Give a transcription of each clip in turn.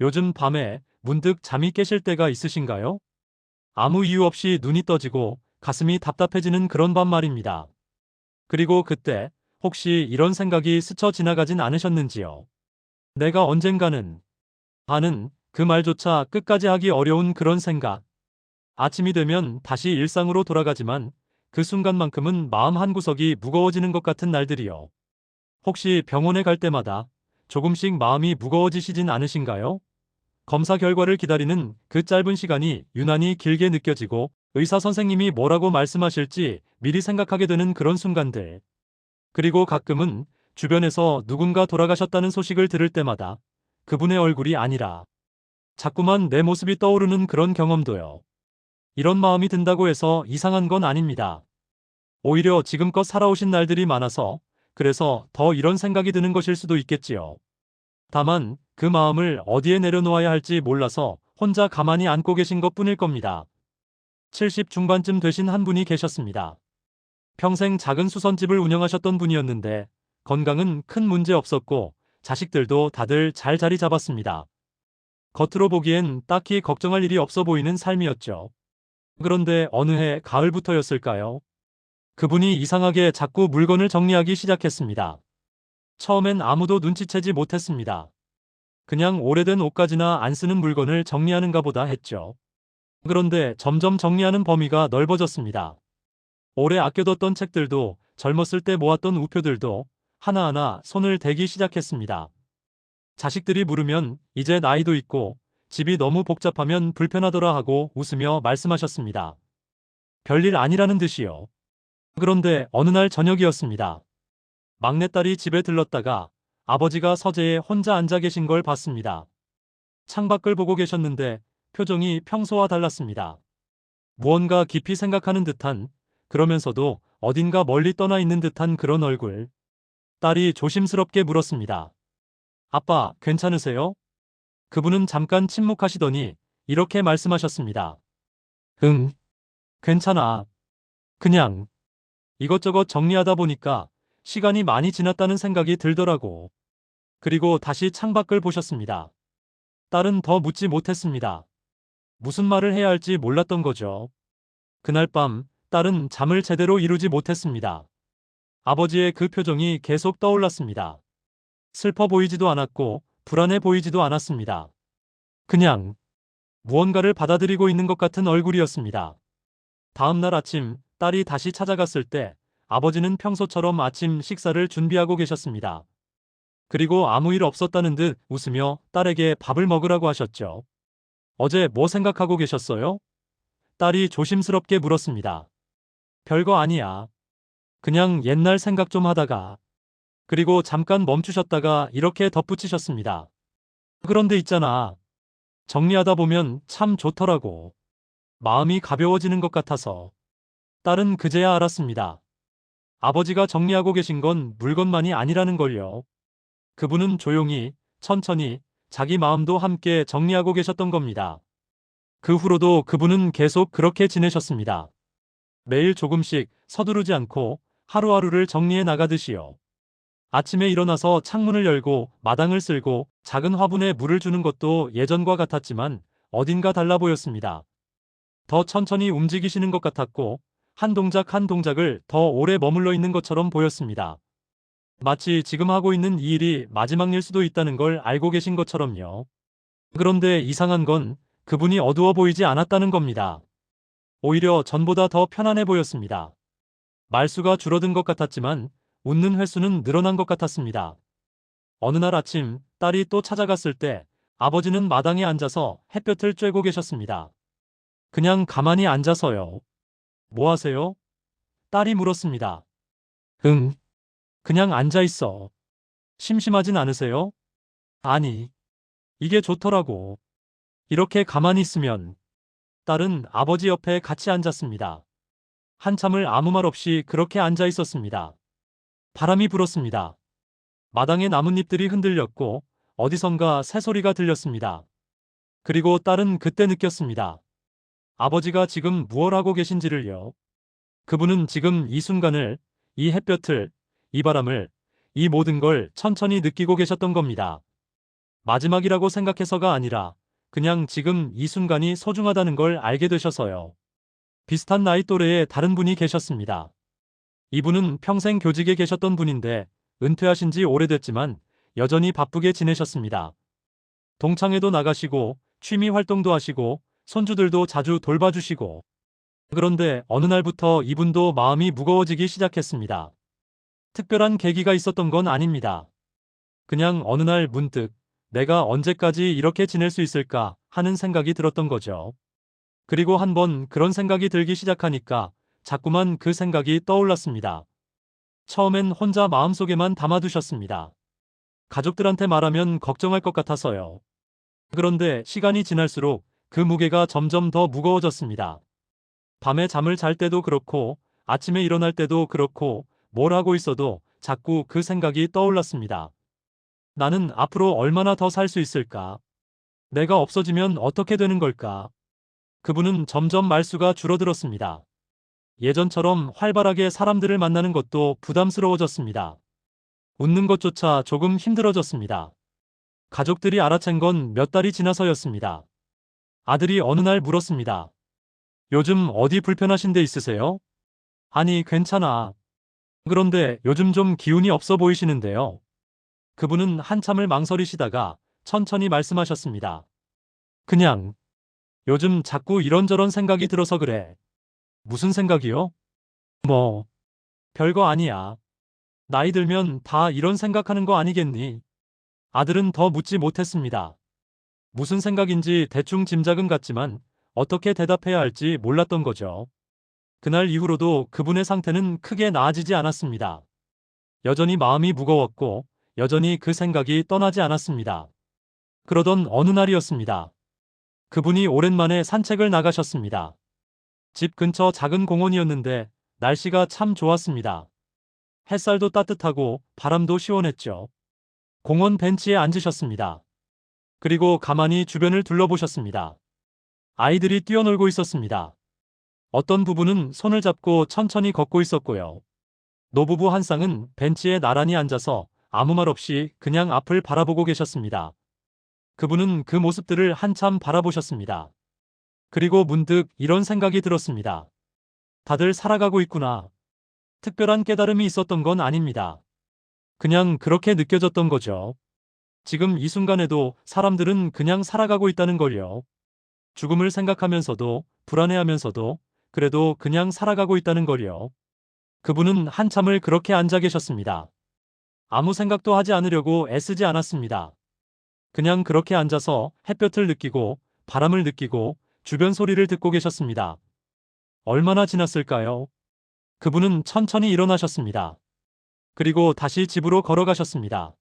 요즘 밤에 문득 잠이 깨실 때가 있으신가요? 아무 이유 없이 눈이 떠지고 가슴이 답답해지는 그런 밤 말입니다. 그리고 그때 혹시 이런 생각이 스쳐 지나가진 않으셨는지요? 내가 언젠가는 하는 그 말조차 끝까지 하기 어려운 그런 생각. 아침이 되면 다시 일상으로 돌아가지만 그 순간만큼은 마음 한구석이 무거워지는 것 같은 날들이요. 혹시 병원에 갈 때마다 조금씩 마음이 무거워지시진 않으신가요? 검사 결과를 기다리는 그 짧은 시간이 유난히 길게 느껴지고 의사 선생님이 뭐라고 말씀하실지 미리 생각하게 되는 그런 순간들. 그리고 가끔은 주변에서 누군가 돌아가셨다는 소식을 들을 때마다 그분의 얼굴이 아니라 자꾸만 내 모습이 떠오르는 그런 경험도요. 이런 마음이 든다고 해서 이상한 건 아닙니다. 오히려 지금껏 살아오신 날들이 많아서 그래서 더 이런 생각이 드는 것일 수도 있겠지요. 다만 그 마음을 어디에 내려놓아야 할지 몰라서 혼자 가만히 안고 계신 것뿐일 겁니다. 70 중반쯤 되신 한 분이 계셨습니다. 평생 작은 수선집을 운영하셨던 분이었는데 건강은 큰 문제 없었고 자식들도 다들 잘 자리 잡았습니다. 겉으로 보기엔 딱히 걱정할 일이 없어 보이는 삶이었죠. 그런데 어느 해 가을부터였을까요? 그분이 이상하게 자꾸 물건을 정리하기 시작했습니다. 처음엔 아무도 눈치채지 못했습니다. 그냥 오래된 옷가지나 안 쓰는 물건을 정리하는가 보다 했죠. 그런데 점점 정리하는 범위가 넓어졌습니다. 오래 아껴뒀던 책들도 젊었을 때 모았던 우표들도 하나하나 손을 대기 시작했습니다. 자식들이 물으면 이제 나이도 있고 집이 너무 복잡하면 불편하더라 하고 웃으며 말씀하셨습니다. 별일 아니라는 듯이요. 그런데 어느 날 저녁이었습니다. 막내딸이 집에 들렀다가 아버지가 서재에 혼자 앉아 계신 걸 봤습니다. 창밖을 보고 계셨는데 표정이 평소와 달랐습니다. 무언가 깊이 생각하는 듯한, 그러면서도 어딘가 멀리 떠나 있는 듯한 그런 얼굴. 딸이 조심스럽게 물었습니다. 아빠, 괜찮으세요? 그분은 잠깐 침묵하시더니 이렇게 말씀하셨습니다. 응, 괜찮아. 그냥 이것저것 정리하다 보니까 시간이 많이 지났다는 생각이 들더라고. 그리고 다시 창밖을 보셨습니다. 딸은 더 묻지 못했습니다. 무슨 말을 해야 할지 몰랐던 거죠. 그날 밤 딸은 잠을 제대로 이루지 못했습니다. 아버지의 그 표정이 계속 떠올랐습니다. 슬퍼 보이지도 않았고 불안해 보이지도 않았습니다. 그냥 무언가를 받아들이고 있는 것 같은 얼굴이었습니다. 다음 날 아침 딸이 다시 찾아갔을 때 아버지는 평소처럼 아침 식사를 준비하고 계셨습니다. 그리고 아무 일 없었다는 듯 웃으며 딸에게 밥을 먹으라고 하셨죠. 어제 뭐 생각하고 계셨어요? 딸이 조심스럽게 물었습니다. 별거 아니야. 그냥 옛날 생각 좀 하다가. 그리고 잠깐 멈추셨다가 이렇게 덧붙이셨습니다. 그런데 있잖아. 정리하다 보면 참 좋더라고. 마음이 가벼워지는 것 같아서. 딸은 그제야 알았습니다. 아버지가 정리하고 계신 건 물건만이 아니라는 걸요. 그분은 조용히, 천천히, 자기 마음도 함께 정리하고 계셨던 겁니다. 그 후로도 그분은 계속 그렇게 지내셨습니다. 매일 조금씩 서두르지 않고 하루하루를 정리해 나가듯이요. 아침에 일어나서 창문을 열고 마당을 쓸고 작은 화분에 물을 주는 것도 예전과 같았지만 어딘가 달라 보였습니다. 더 천천히 움직이시는 것 같았고 한 동작 한 동작을 더 오래 머물러 있는 것처럼 보였습니다. 마치 지금 하고 있는 이 일이 마지막 일 수도 있다는 걸 알고 계신 것처럼요. 그런데 이상한 건 그분이 어두워 보이지 않았다는 겁니다. 오히려 전보다 더 편안해 보였습니다. 말수가 줄어든 것 같았지만 웃는 횟수는 늘어난 것 같았습니다. 어느 날 아침 딸이 또 찾아갔을 때 아버지는 마당에 앉아서 햇볕을 쬐고 계셨습니다. 그냥 가만히 앉아서요. 뭐 하세요? 딸이 물었습니다. 응, 그냥 앉아 있어. 심심하진 않으세요? 아니, 이게 좋더라고. 이렇게 가만히 있으면. 딸은 아버지 옆에 같이 앉았습니다. 한참을 아무 말 없이 그렇게 앉아 있었습니다. 바람이 불었습니다. 마당의 나뭇잎들이 흔들렸고 어디선가 새소리가 들렸습니다. 그리고 딸은 그때 느꼈습니다. 아버지가 지금 무얼 하고 계신지를요. 그분은 지금 이 순간을, 이 햇볕을, 이 바람을, 이 모든 걸 천천히 느끼고 계셨던 겁니다. 마지막이라고 생각해서가 아니라 그냥 지금 이 순간이 소중하다는 걸 알게 되셔서요. 비슷한 나이 또래의 다른 분이 계셨습니다. 이분은 평생 교직에 계셨던 분인데 은퇴하신 지 오래됐지만 여전히 바쁘게 지내셨습니다. 동창회도 나가시고 취미 활동도 하시고 손주들도 자주 돌봐주시고, 그런데 어느 날부터 이분도 마음이 무거워지기 시작했습니다. 특별한 계기가 있었던 건 아닙니다. 그냥 어느 날 문득 내가 언제까지 이렇게 지낼 수 있을까 하는 생각이 들었던 거죠. 그리고 한번 그런 생각이 들기 시작하니까 자꾸만 그 생각이 떠올랐습니다. 처음엔 혼자 마음속에만 담아두셨습니다. 가족들한테 말하면 걱정할 것 같아서요. 그런데 시간이 지날수록 그 무게가 점점 더 무거워졌습니다. 밤에 잠을 잘 때도 그렇고 아침에 일어날 때도 그렇고 뭘 하고 있어도 자꾸 그 생각이 떠올랐습니다. 나는 앞으로 얼마나 더 살 수 있을까? 내가 없어지면 어떻게 되는 걸까? 그분은 점점 말수가 줄어들었습니다. 예전처럼 활발하게 사람들을 만나는 것도 부담스러워졌습니다. 웃는 것조차 조금 힘들어졌습니다. 가족들이 알아챈 건 몇 달이 지나서였습니다. 아들이 어느 날 물었습니다. 요즘 어디 불편하신 데 있으세요? 아니, 괜찮아. 그런데 요즘 좀 기운이 없어 보이시는데요. 그분은 한참을 망설이시다가 천천히 말씀하셨습니다. 그냥 요즘 자꾸 이런저런 생각이 들어서 그래. 무슨 생각이요? 뭐, 별거 아니야. 나이 들면 다 이런 생각하는 거 아니겠니? 아들은 더 묻지 못했습니다. 무슨 생각인지 대충 짐작은 갔지만 어떻게 대답해야 할지 몰랐던 거죠. 그날 이후로도 그분의 상태는 크게 나아지지 않았습니다. 여전히 마음이 무거웠고 여전히 그 생각이 떠나지 않았습니다. 그러던 어느 날이었습니다. 그분이 오랜만에 산책을 나가셨습니다. 집 근처 작은 공원이었는데 날씨가 참 좋았습니다. 햇살도 따뜻하고 바람도 시원했죠. 공원 벤치에 앉으셨습니다. 그리고 가만히 주변을 둘러보셨습니다. 아이들이 뛰어놀고 있었습니다. 어떤 부부는 손을 잡고 천천히 걷고 있었고요. 노부부 한 쌍은 벤치에 나란히 앉아서 아무 말 없이 그냥 앞을 바라보고 계셨습니다. 그분은 그 모습들을 한참 바라보셨습니다. 그리고 문득 이런 생각이 들었습니다. 다들 살아가고 있구나. 특별한 깨달음이 있었던 건 아닙니다. 그냥 그렇게 느껴졌던 거죠. 지금 이 순간에도 사람들은 그냥 살아가고 있다는 걸요. 죽음을 생각하면서도 불안해하면서도 그래도 그냥 살아가고 있다는 걸요. 그분은 한참을 그렇게 앉아 계셨습니다. 아무 생각도 하지 않으려고 애쓰지 않았습니다. 그냥 그렇게 앉아서 햇볕을 느끼고 바람을 느끼고 주변 소리를 듣고 계셨습니다. 얼마나 지났을까요? 그분은 천천히 일어나셨습니다. 그리고 다시 집으로 걸어가셨습니다.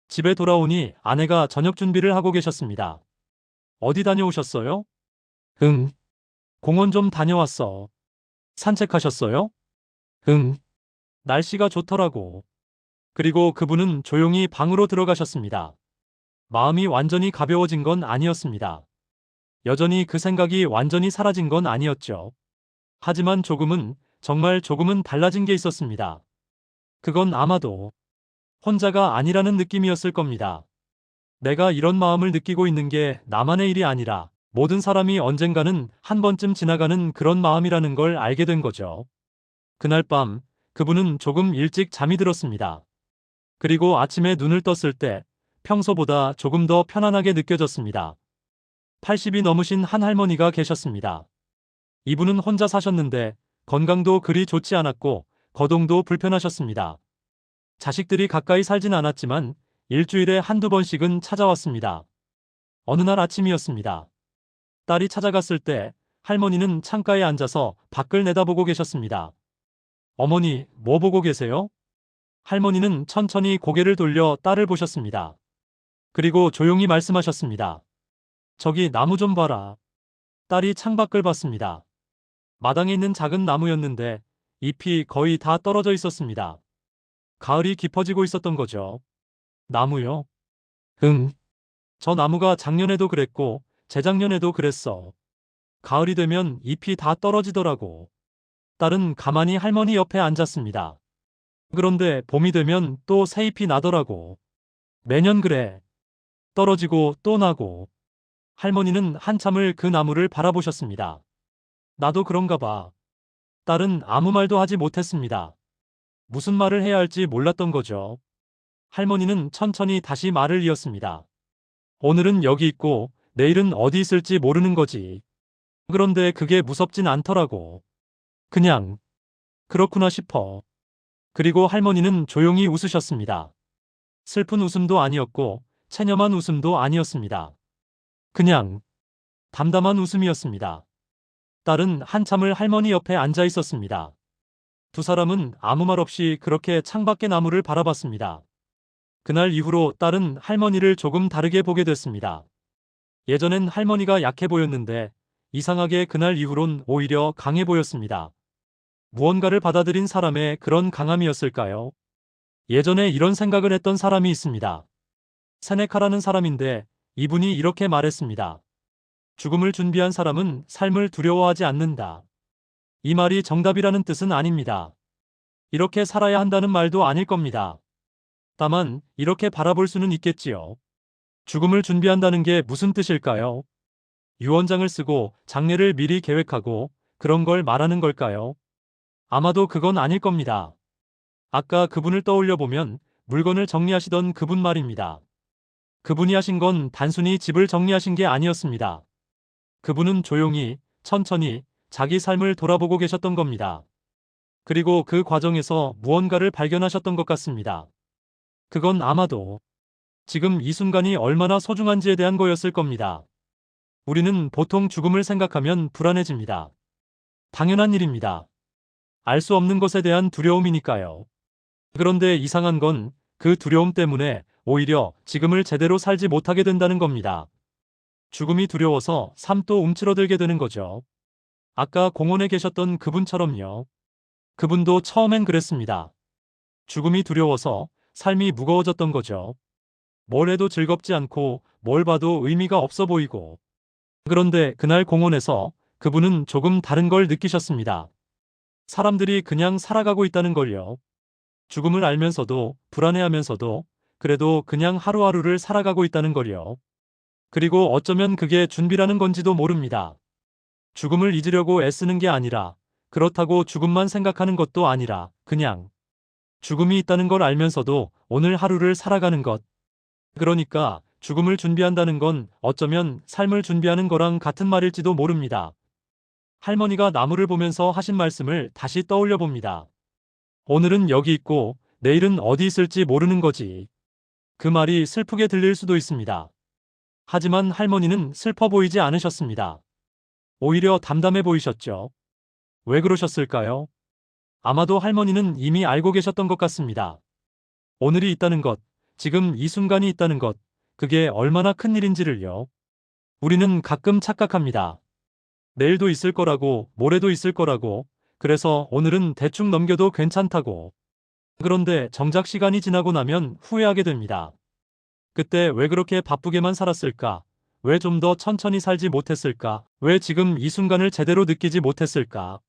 집에 돌아오니 아내가 저녁 준비를 하고 계셨습니다. 어디 다녀오셨어요? 응. 공원 좀 다녀왔어. 산책하셨어요? 응. 날씨가 좋더라고. 그리고 그분은 조용히 방으로 들어가셨습니다. 마음이 완전히 가벼워진 건 아니었습니다. 여전히 그 생각이 완전히 사라진 건 아니었죠. 하지만 조금은, 정말 조금은 달라진 게 있었습니다. 그건 아마도 혼자가 아니라는 느낌이었을 겁니다. 내가 이런 마음을 느끼고 있는 게 나만의 일이 아니라 모든 사람이 언젠가는 한 번쯤 지나가는 그런 마음이라는 걸 알게 된 거죠. 그날 밤, 그분은 조금 일찍 잠이 들었습니다. 그리고 아침에 눈을 떴을 때 평소보다 조금 더 편안하게 느껴졌습니다. 80이 넘으신 한 할머니가 계셨습니다. 이분은 혼자 사셨는데 건강도 그리 좋지 않았고 거동도 불편하셨습니다. 자식들이 가까이 살진 않았지만 일주일에 한두 번씩은 찾아왔습니다. 어느 날 아침이었습니다. 딸이 찾아갔을 때 할머니는 창가에 앉아서 밖을 내다보고 계셨습니다. 어머니, 뭐 보고 계세요? 할머니는 천천히 고개를 돌려 딸을 보셨습니다. 그리고 조용히 말씀하셨습니다. 저기 나무 좀 봐라. 딸이 창밖을 봤습니다. 마당에 있는 작은 나무였는데 잎이 거의 다 떨어져 있었습니다. 가을이 깊어지고 있었던 거죠. 나무요? 응. 저 나무가 작년에도 그랬고 재작년에도 그랬어. 가을이 되면 잎이 다 떨어지더라고. 딸은 가만히 할머니 옆에 앉았습니다. 그런데 봄이 되면 또 새 잎이 나더라고. 매년 그래. 떨어지고 또 나고. 할머니는 한참을 그 나무를 바라보셨습니다. 나도 그런가 봐. 딸은 아무 말도 하지 못했습니다. 무슨 말을 해야 할지 몰랐던 거죠. 할머니는 천천히 다시 말을 이었습니다. 오늘은 여기 있고 내일은 어디 있을지 모르는 거지. 그런데 그게 무섭진 않더라고. 그냥 그렇구나 싶어. 그리고 할머니는 조용히 웃으셨습니다. 슬픈 웃음도 아니었고 체념한 웃음도 아니었습니다. 그냥 담담한 웃음이었습니다. 딸은 한참을 할머니 옆에 앉아 있었습니다. 두 사람은 아무 말 없이 그렇게 창밖의 나무를 바라봤습니다. 그날 이후로 딸은 할머니를 조금 다르게 보게 됐습니다. 예전엔 할머니가 약해 보였는데 이상하게 그날 이후론 오히려 강해 보였습니다. 무언가를 받아들인 사람의 그런 강함이었을까요? 예전에 이런 생각을 했던 사람이 있습니다. 세네카라는 사람인데 이분이 이렇게 말했습니다. 죽음을 준비한 사람은 삶을 두려워하지 않는다. 이 말이 정답이라는 뜻은 아닙니다. 이렇게 살아야 한다는 말도 아닐 겁니다. 다만 이렇게 바라볼 수는 있겠지요. 죽음을 준비한다는 게 무슨 뜻일까요? 유언장을 쓰고 장례를 미리 계획하고 그런 걸 말하는 걸까요? 아마도 그건 아닐 겁니다. 아까 그분을 떠올려 보면 물건을 정리하시던 그분 말입니다. 그분이 하신 건 단순히 집을 정리하신 게 아니었습니다. 그분은 조용히, 천천히 자기 삶을 돌아보고 계셨던 겁니다. 그리고 그 과정에서 무언가를 발견하셨던 것 같습니다. 그건 아마도 지금 이 순간이 얼마나 소중한지에 대한 거였을 겁니다. 우리는 보통 죽음을 생각하면 불안해집니다. 당연한 일입니다. 알 수 없는 것에 대한 두려움이니까요. 그런데 이상한 건 그 두려움 때문에 오히려 지금을 제대로 살지 못하게 된다는 겁니다. 죽음이 두려워서 삶도 움츠러들게 되는 거죠. 아까 공원에 계셨던 그분처럼요. 그분도 처음엔 그랬습니다. 죽음이 두려워서 삶이 무거워졌던 거죠. 뭘 해도 즐겁지 않고 뭘 봐도 의미가 없어 보이고. 그런데 그날 공원에서 그분은 조금 다른 걸 느끼셨습니다. 사람들이 그냥 살아가고 있다는 걸요. 죽음을 알면서도 불안해하면서도 그래도 그냥 하루하루를 살아가고 있다는 걸요. 그리고 어쩌면 그게 준비라는 건지도 모릅니다. 죽음을 잊으려고 애쓰는 게 아니라 그렇다고 죽음만 생각하는 것도 아니라 그냥 죽음이 있다는 걸 알면서도 오늘 하루를 살아가는 것. 그러니까 죽음을 준비한다는 건 어쩌면 삶을 준비하는 거랑 같은 말일지도 모릅니다. 할머니가 나무를 보면서 하신 말씀을 다시 떠올려 봅니다. 오늘은 여기 있고 내일은 어디 있을지 모르는 거지. 그 말이 슬프게 들릴 수도 있습니다. 하지만 할머니는 슬퍼 보이지 않으셨습니다. 오히려 담담해 보이셨죠. 왜 그러셨을까요? 아마도 할머니는 이미 알고 계셨던 것 같습니다. 오늘이 있다는 것, 지금 이 순간이 있다는 것, 그게 얼마나 큰 일인지를요. 우리는 가끔 착각합니다. 내일도 있을 거라고, 모레도 있을 거라고, 그래서 오늘은 대충 넘겨도 괜찮다고. 그런데 정작 시간이 지나고 나면 후회하게 됩니다. 그때 왜 그렇게 바쁘게만 살았을까? 왜 좀 더 천천히 살지 못했을까? 왜 지금 이 순간을 제대로 느끼지 못했을까?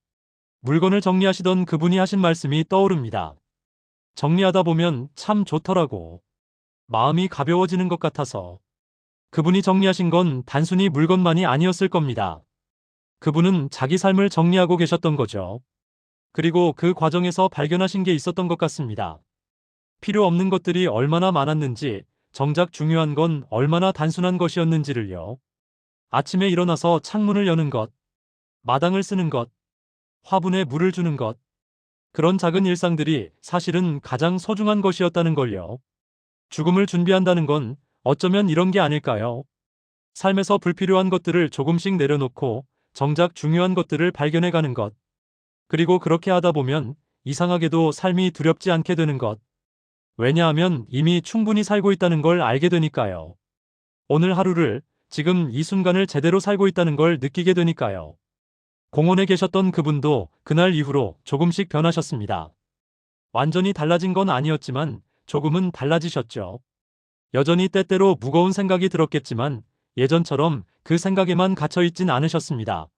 물건을 정리하시던 그분이 하신 말씀이 떠오릅니다. 정리하다 보면 참 좋더라고. 마음이 가벼워지는 것 같아서. 그분이 정리하신 건 단순히 물건만이 아니었을 겁니다. 그분은 자기 삶을 정리하고 계셨던 거죠. 그리고 그 과정에서 발견하신 게 있었던 것 같습니다. 필요 없는 것들이 얼마나 많았는지, 정작 중요한 건 얼마나 단순한 것이었는지를요. 아침에 일어나서 창문을 여는 것, 마당을 쓰는 것, 화분에 물을 주는 것. 그런 작은 일상들이 사실은 가장 소중한 것이었다는 걸요. 죽음을 준비한다는 건 어쩌면 이런 게 아닐까요? 삶에서 불필요한 것들을 조금씩 내려놓고 정작 중요한 것들을 발견해가는 것. 그리고 그렇게 하다 보면 이상하게도 삶이 두렵지 않게 되는 것. 왜냐하면 이미 충분히 살고 있다는 걸 알게 되니까요. 오늘 하루를, 지금 이 순간을 제대로 살고 있다는 걸 느끼게 되니까요. 공원에 계셨던 그분도 그날 이후로 조금씩 변하셨습니다. 완전히 달라진 건 아니었지만 조금은 달라지셨죠. 여전히 때때로 무거운 생각이 들었겠지만 예전처럼 그 생각에만 갇혀있진 않으셨습니다.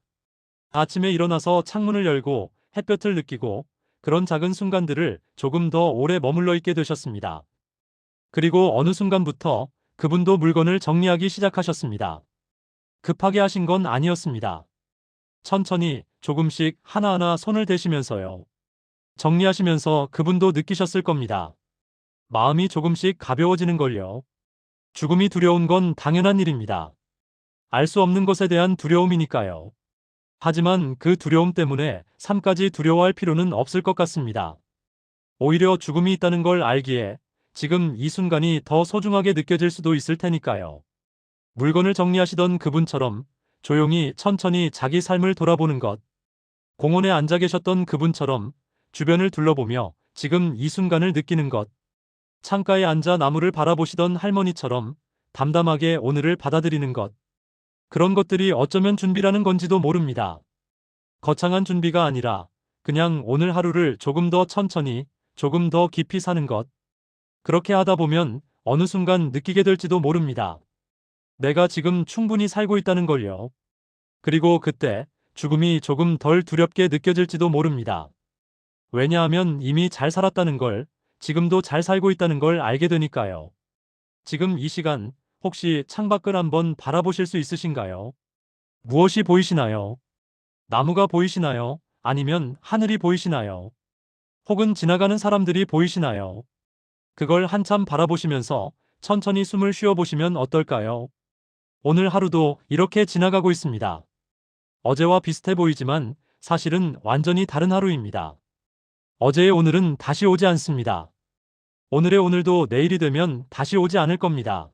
아침에 일어나서 창문을 열고 햇볕을 느끼고 그런 작은 순간들을 조금 더 오래 머물러 있게 되셨습니다. 그리고 어느 순간부터 그분도 물건을 정리하기 시작하셨습니다. 급하게 하신 건 아니었습니다. 천천히 조금씩 하나하나 손을 대시면서요. 정리하시면서 그분도 느끼셨을 겁니다. 마음이 조금씩 가벼워지는 걸요. 죽음이 두려운 건 당연한 일입니다. 알 수 없는 것에 대한 두려움이니까요. 하지만 그 두려움 때문에 삶까지 두려워할 필요는 없을 것 같습니다. 오히려 죽음이 있다는 걸 알기에 지금 이 순간이 더 소중하게 느껴질 수도 있을 테니까요. 물건을 정리하시던 그분처럼 조용히 천천히 자기 삶을 돌아보는 것, 공원에 앉아 계셨던 그분처럼 주변을 둘러보며 지금 이 순간을 느끼는 것, 창가에 앉아 나무를 바라보시던 할머니처럼 담담하게 오늘을 받아들이는 것, 그런 것들이 어쩌면 준비라는 건지도 모릅니다. 거창한 준비가 아니라 그냥 오늘 하루를 조금 더 천천히, 조금 더 깊이 사는 것. 그렇게 하다 보면 어느 순간 느끼게 될지도 모릅니다. 내가 지금 충분히 살고 있다는 걸요. 그리고 그때 죽음이 조금 덜 두렵게 느껴질지도 모릅니다. 왜냐하면 이미 잘 살았다는 걸, 지금도 잘 살고 있다는 걸 알게 되니까요. 지금 이 시간 혹시 창밖을 한번 바라보실 수 있으신가요? 무엇이 보이시나요? 나무가 보이시나요? 아니면 하늘이 보이시나요? 혹은 지나가는 사람들이 보이시나요? 그걸 한참 바라보시면서 천천히 숨을 쉬어보시면 어떨까요? 오늘 하루도 이렇게 지나가고 있습니다. 어제와 비슷해 보이지만 사실은 완전히 다른 하루입니다. 어제의 오늘은 다시 오지 않습니다. 오늘의 오늘도 내일이 되면 다시 오지 않을 겁니다.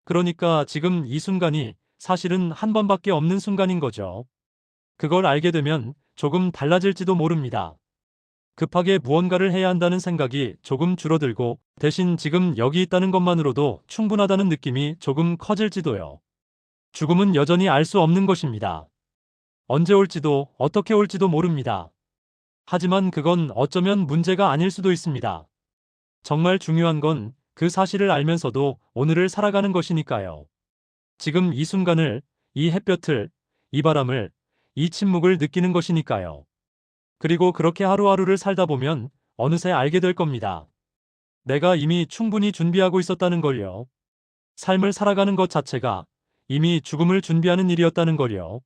그러니까 지금 이 순간이 사실은 한 번밖에 없는 순간인 거죠. 그걸 알게 되면 조금 달라질지도 모릅니다. 급하게 무언가를 해야 한다는 생각이 조금 줄어들고 대신 지금 여기 있다는 것만으로도 충분하다는 느낌이 조금 커질지도요. 죽음은 여전히 알 수 없는 것입니다. 언제 올지도 어떻게 올지도 모릅니다. 하지만 그건 어쩌면 문제가 아닐 수도 있습니다. 정말 중요한 건 그 사실을 알면서도 오늘을 살아가는 것이니까요. 지금 이 순간을, 이 햇볕을, 이 바람을, 이 침묵을 느끼는 것이니까요. 그리고 그렇게 하루하루를 살다 보면 어느새 알게 될 겁니다. 내가 이미 충분히 준비하고 있었다는 걸요. 삶을 살아가는 것 자체가 이미 죽음을 준비하는 일이었다는 걸요.